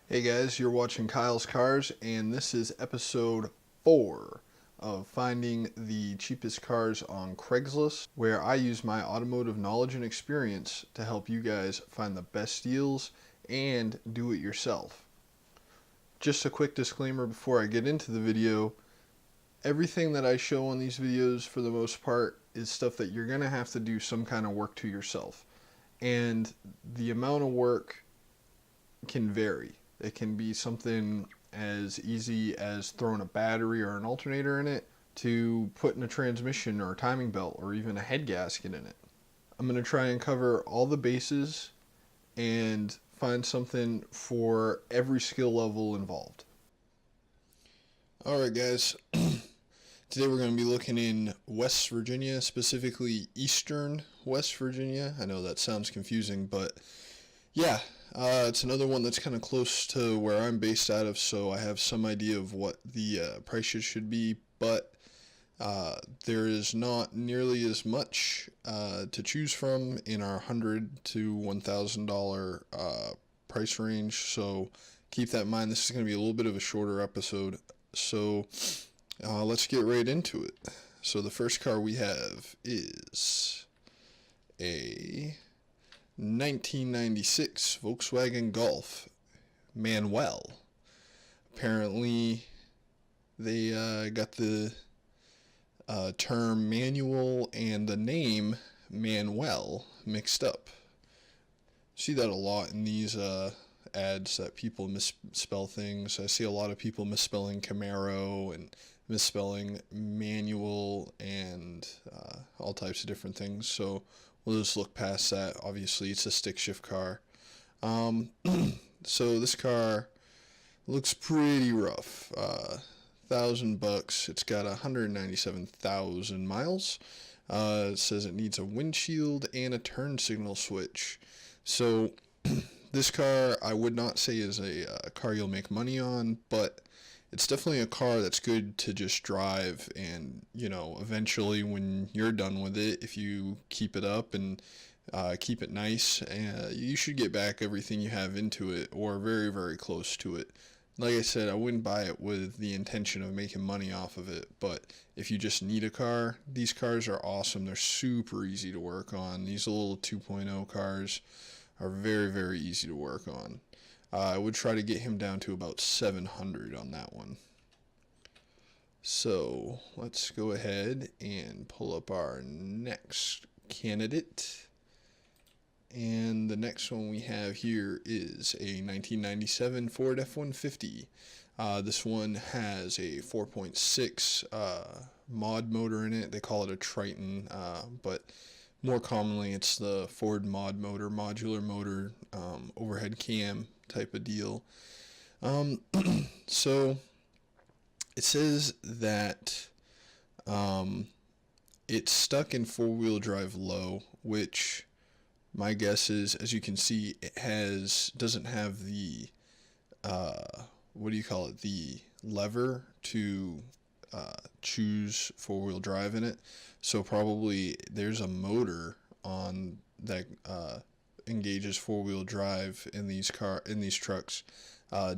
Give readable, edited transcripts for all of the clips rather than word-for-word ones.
Hey guys, you're watching Kyle's Cars, and this is episode 4 of finding the cheapest cars on Craigslist, where I use my automotive knowledge and experience to help you guys find the best deals and do it yourself. Just a quick disclaimer before I get into the video, everything that I show on these videos for the most part is stuff that you're going to have to do some kind of work to yourself. And the amount of work can vary. It can be something as easy as throwing a battery or an alternator in it to putting a transmission or a timing belt or even a head gasket in it. I'm going to try and cover all the bases and find something for every skill level involved. Alright guys, today we're going to be looking in West Virginia, specifically Eastern West Virginia. I know that sounds confusing, but yeah, it's another one that's kind of close to where I'm based out of, so I have some idea of what the prices should be, but there is not nearly as much to choose from in our $100 to $1,000 price range, so keep that in mind. This is going to be a little bit of a shorter episode, so let's get right into it. So the first car we have is a 1996 Volkswagen Golf Manuel. Apparently, they got the term manual and the name Manuel mixed up. See that a lot in these ads that people misspell things. I see a lot of people misspelling Camaro and misspelling manual and all types of different things. So we'll just look past that. Obviously, it's a stick shift car. So this car looks pretty rough. $1,000. It's got 197,000 miles. It says it needs a windshield and a turn signal switch. So this car I would not say is a car you'll make money on, but it's definitely a car that's good to just drive, and eventually when you're done with it, if you keep it up and keep it nice, you should get back everything you have into it, or very, very close to it. Like I said, I wouldn't buy it with the intention of making money off of it, but if you just need a car, these cars are awesome. They're super easy to work on. These little 2.0 cars are very, very easy to work on. I would try to get him down to about 700 on that one. So let's go ahead and pull up our next candidate. And the next one we have here is a 1997 Ford F-150. This one has a 4.6 mod motor in it. They call it a Triton, but more commonly it's the Ford mod motor, modular motor, overhead cam type of deal. So it says that it's stuck in four-wheel drive low, which my guess is, as you can see, it doesn't have the what do you call it, the lever to choose four-wheel drive in it. So probably there's a motor on that engages four-wheel drive in these trucks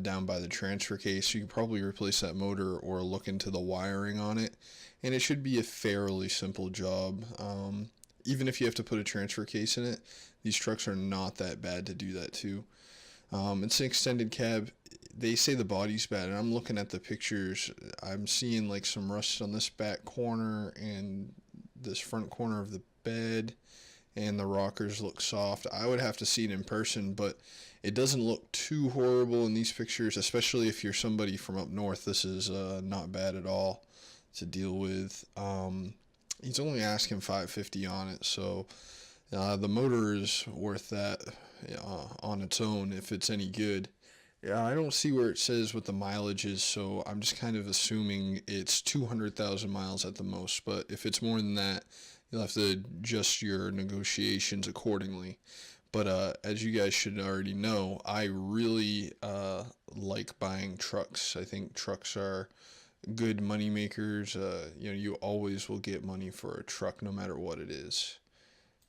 down by the transfer case. So you can probably replace that motor or look into the wiring on it, and it should be a fairly simple job. Even if you have to put a transfer case in it, these trucks are not that bad to do that too. It's an extended cab. They say the body's bad, and I'm looking at the pictures. I'm seeing like some rust on this back corner and this front corner of the bed, and the rockers look soft. I would have to see it in person, but it doesn't look too horrible in these pictures, especially if you're somebody from up north. This is not bad at all to deal with. He's only asking $550 on it, so the motor is worth that on its own if it's any good. Yeah, I don't see where it says what the mileage is, so I'm just kind of assuming it's 200,000 miles at the most, but if it's more than that, you'll have to adjust your negotiations accordingly. But as you guys should already know, I really like buying trucks. I think trucks are good money makers. You always will get money for a truck no matter what it is.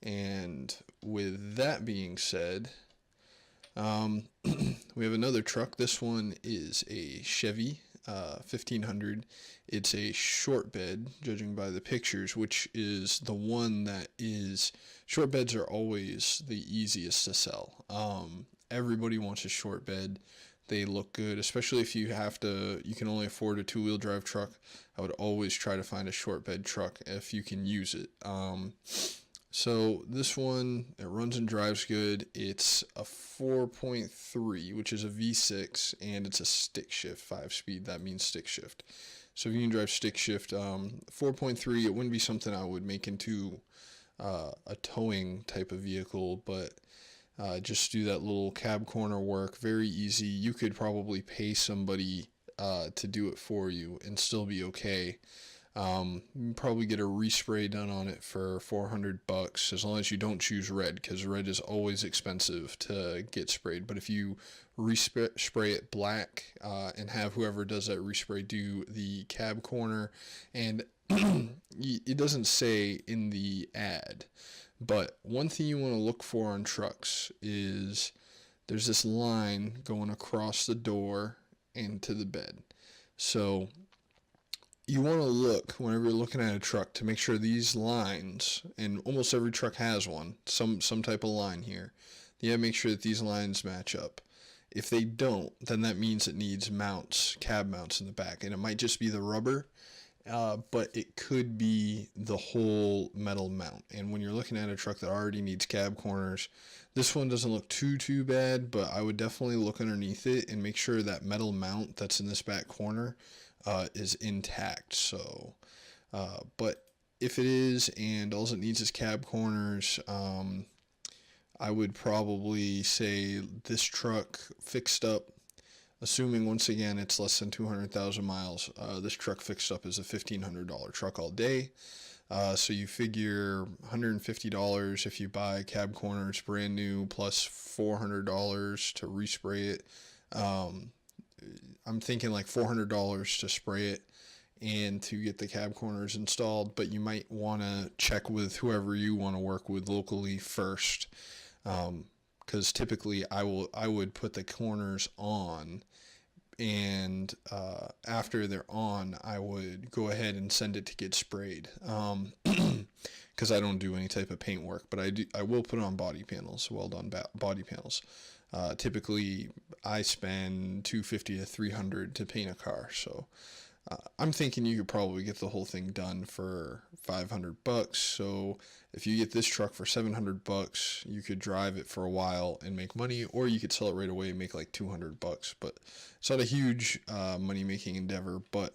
And with that being said, We have another truck. This one is a Chevy 1500. It's a short bed, judging by the pictures, which is the one that is. Short beds are always the easiest to sell. Everybody wants a short bed. They look good, especially if you can only afford a two-wheel drive truck. I would always try to find a short bed truck if you can use it. So this one, it runs and drives good. It's a 4.3, which is a V6, and it's a stick shift, 5-speed. That means stick shift. So if you can drive stick shift, 4.3, it wouldn't be something I would make into a towing type of vehicle, but just do that little cab corner work. Very easy. You could probably pay somebody to do it for you and still be okay. You probably get a respray done on it for $400 as long as you don't choose red, because red is always expensive to get sprayed. But if you respray it black and have whoever does that respray do the cab corner, and it doesn't say in the ad, but one thing you want to look for on trucks is there's this line going across the door and to the bed. So you want to look whenever you're looking at a truck to make sure these lines, and almost every truck has one, some type of line here. You have to make sure that these lines match up. If they don't, then that means it needs mounts, cab mounts in the back, and it might just be the rubber, but it could be the whole metal mount. And when you're looking at a truck that already needs cab corners, this one doesn't look too bad, but I would definitely look underneath it and make sure that metal mount that's in this back corner is intact. So but if it is and all it needs is cab corners, I would probably say this truck fixed up, assuming once again it's less than 200,000 miles, this truck fixed up is a $1,500 truck all day. So you figure $150 if you buy cab corners brand new, plus $400 to respray it. I'm thinking like $400 to spray it and to get the cab corners installed, but you might want to check with whoever you want to work with locally first, because typically I would put the corners on, and after they're on, I would go ahead and send it to get sprayed, because I don't do any type of paint work, but I will put on body panels, well done body panels. Typically I spend $250 to $300 to paint a car, so I'm thinking you could probably get the whole thing done for $500. So if you get this truck for $700, you could drive it for a while and make money, or you could sell it right away and make like $200. But it's not a huge money making endeavor, but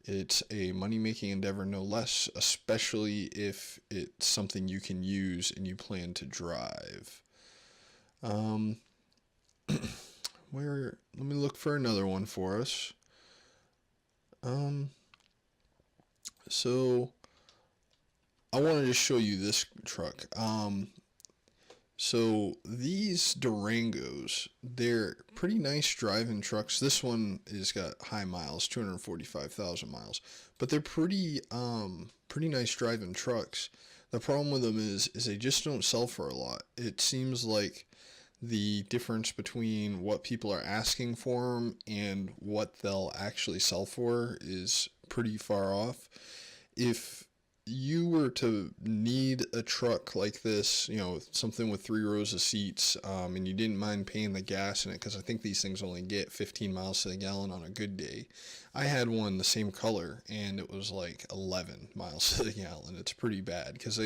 it's a money making endeavor no less, especially if it's something you can use and you plan to drive. Let me look for another one for us. So I wanted to show you this truck. So these Durangos, they're pretty nice driving trucks. This one has got high miles, 245,000 miles, but they're pretty nice driving trucks. The problem with them is they just don't sell for a lot. It seems like the difference between what people are asking for them and what they'll actually sell for is pretty far off. If you were to need a truck like this, something with 3 rows of seats, and you didn't mind paying the gas in it, because I think these things only get 15 miles to the gallon on a good day. I had one the same color, and it was like 11 miles to the gallon. It's pretty bad, because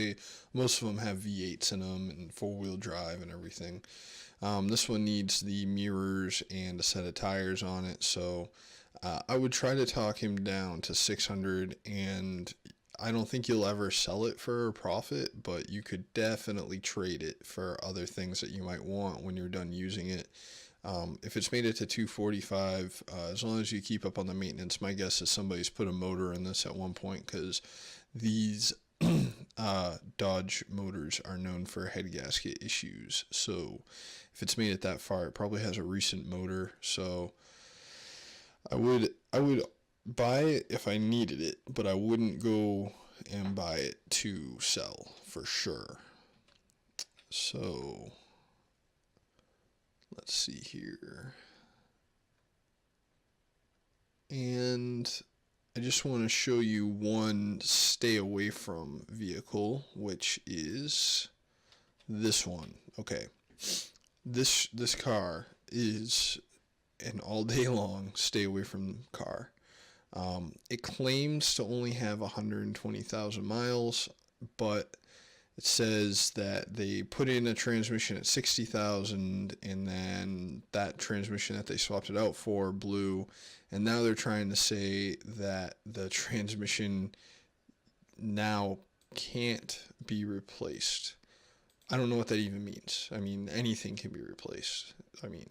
most of them have V8s in them and 4-wheel drive and everything. This one needs the mirrors and a set of tires on it, so I would try to talk him down to 600, and I don't think you'll ever sell it for a profit, but you could definitely trade it for other things that you might want when you're done using it. If it's made it to 245, as long as you keep up on the maintenance, my guess is somebody's put a motor in this at one point, because these Dodge motors are known for head gasket issues. So if it's made it that far, it probably has a recent motor. So I would buy it if I needed it, but I wouldn't go and buy it to sell for sure. So let's see here. And I just want to show you one stay away from vehicle, which is this one. Okay. This car is an all day long stay away from car. It claims to only have 120,000 miles, but it says that they put in a transmission at 60,000, and then that transmission that they swapped it out for blew, and now they're trying to say that the transmission now can't be replaced. I don't know what that even means. I mean, anything can be replaced. I mean,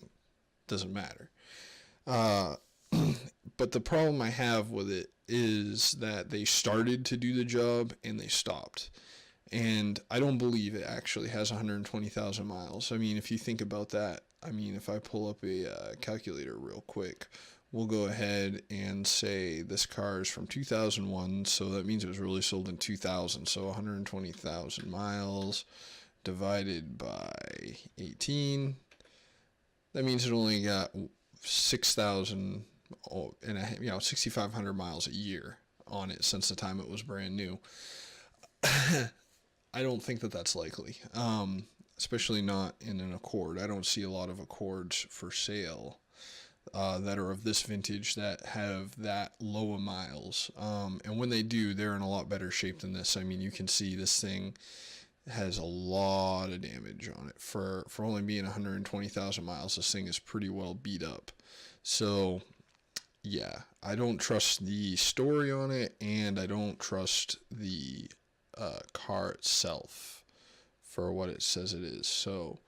doesn't matter. But the problem I have with it is that they started to do the job and they stopped. And I don't believe it actually has 120,000 miles. I mean, if you think about that, I mean, if I pull up a calculator real quick, we'll go ahead and say this car is from 2001, so that means it was really sold in 2000. So 120,000 miles divided by 18, that means it only got 6,000 and 6,500 miles a year on it since the time it was brand new. I don't think that that's likely, especially not in an Accord. I don't see a lot of Accords for sale that are of this vintage that have that low of miles. And when they do, they're in a lot better shape than this. I mean, you can see this thing has a lot of damage on it. For only being 120,000 miles, this thing is pretty well beat up. So, yeah, I don't trust the story on it, and I don't trust the car itself for what it says it is. So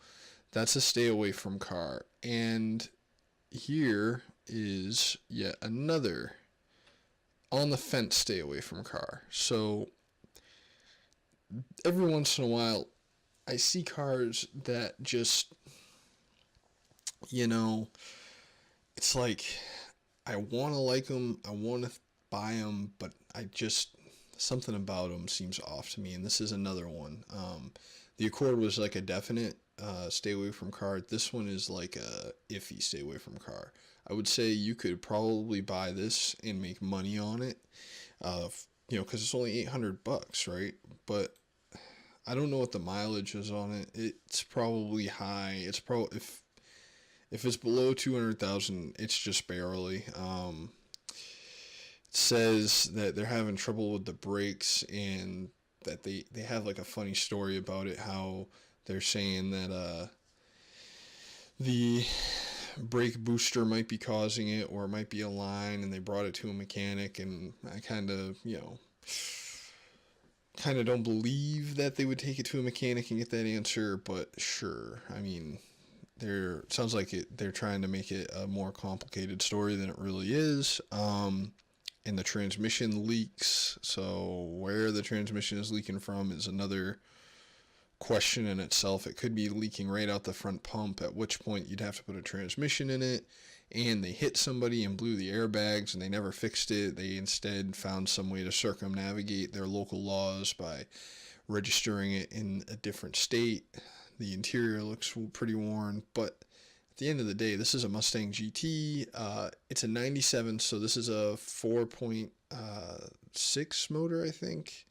that's a stay away from car. And here is yet another on the fence stay away from car. So every once in a while I see cars that just, it's like I want to like them, I want to buy them, but something about them seems off to me, and this is another one. The Accord was like a definite stay away from car. This one is like a iffy stay away from car. I would say you could probably buy this and make money on it, because it's only $800, right? But I don't know what the mileage is on it. It's probably high. It's probably if it's below 200,000, it's just barely. Says that they're having trouble with the brakes, and that they have like a funny story about it, how they're saying that the brake booster might be causing it, or it might be a line, and they brought it to a mechanic, and I kind of don't believe that they would take it to a mechanic and get that answer, but sure. I mean, sounds like they're trying to make it a more complicated story than it really is. And the transmission leaks. So where the transmission is leaking from is another question in itself. It could be leaking right out the front pump, at which point you'd have to put a transmission in it, and they hit somebody and blew the airbags, and they never fixed it. They instead found some way to circumnavigate their local laws by registering it in a different state. The interior looks pretty worn, but at the end of the day, this is a Mustang GT. It's a 97, so this is a 4.6 motor, I think.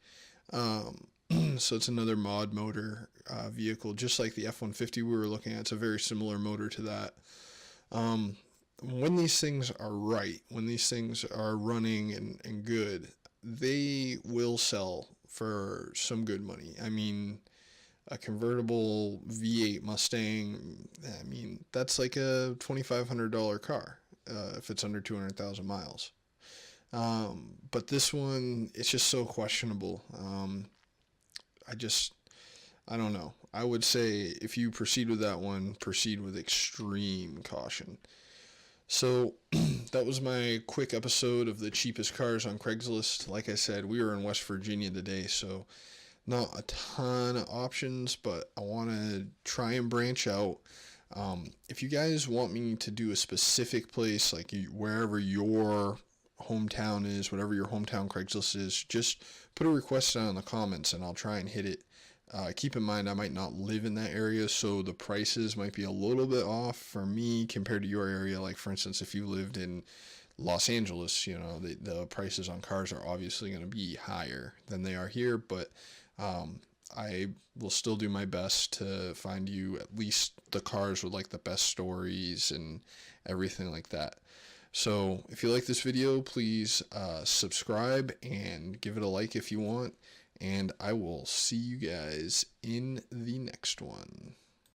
So it's another mod motor vehicle, just like the F-150 we were looking at. It's a very similar motor to that. When these things are right, when these things are running and good, they will sell for some good money. I mean, a convertible V8 Mustang, I mean, that's like a $2,500 car if it's under 200,000 miles. But this one, it's just so questionable. I don't know. I would say if you proceed with that one, proceed with extreme caution. So that was my quick episode of the cheapest cars on Craigslist. Like I said, we were in West Virginia today, so not a ton of options, but I want to try and branch out. If you guys want me to do a specific place, like wherever your hometown is, whatever your hometown Craigslist is, just put a request down in the comments and I'll try and hit it Keep in mind, I might not live in that area, so the prices might be a little bit off for me compared to your area. Like, for instance, if you lived in Los Angeles, you know, the prices on cars are obviously going to be higher than they are here, but I will still do my best to find you at least the cars with like the best stories and everything like that. So if you like this video, please subscribe and give it a like if you want. And I will see you guys in the next one.